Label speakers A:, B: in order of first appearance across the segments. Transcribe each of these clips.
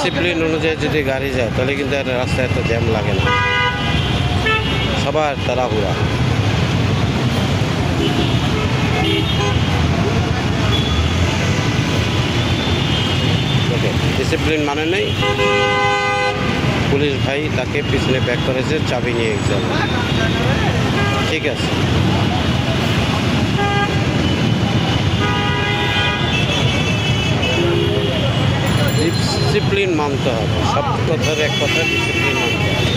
A: Discipline অনুযায়ী যদি গাড়ি যায় তাহলে কিন্তু একটা রাস্তায় এত জ্যাম লাগে না, সবার তাড়াহুড়া। ডিসিপ্লিন মানে নেই, পুলিশ ভাই তাকে পিছনে ব্যাক করেছে, চাবি নিয়ে এক্সাম। ঠিক আছে, ডিসিপ্লিন মানতে হবে, সব কথার এক কথা ডিসিপ্লিন মানতে হবে।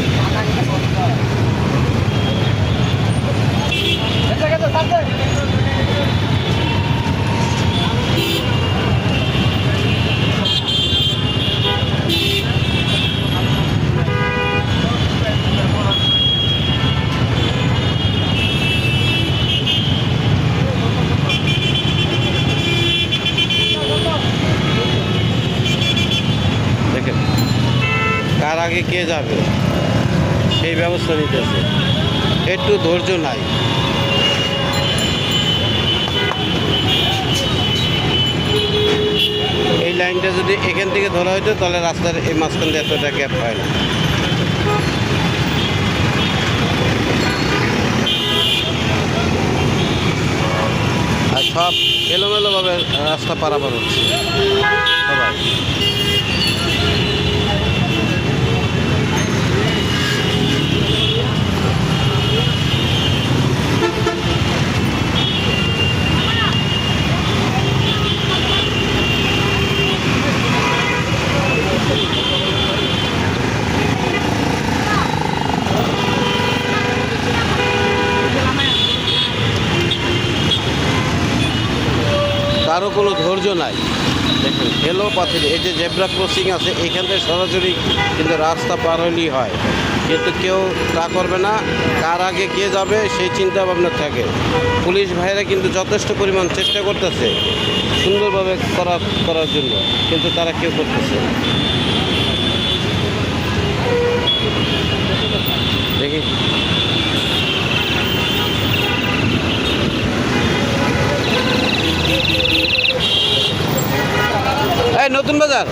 A: দেখেন কার আগে কে যাবে সেই ব্যবস্থা নিতেছে, একটু ধৈর্য নাই। এই লাইনটা যদি এখান থেকে ধরা হইতো তাহলে রাস্তার এই মাঝখান দিয়ে এতটা গ্যাপ হয় না। আর সব এলোমেলোভাবে রাস্তা পারাপার হচ্ছে সবাই। কারো কোনো ধৈর্য নাই। দেখুন এলো পথে, এই যে জেব্রা ক্রসিং আছে এখান থেকে সরাসরি কিন্তু রাস্তা পার হলেই হয়, কিন্তু কেউ তা করবে না, কার আগে কে যাবে সেই চিন্তা ভাবনা থাকে। পুলিশ ভাইরা কিন্তু যথেষ্ট পরিমাণ চেষ্টা করতেছে সুন্দরভাবে করার জন্য, কিন্তু তারা কেউ করতেছে। দেখি এই নতুন বাজার।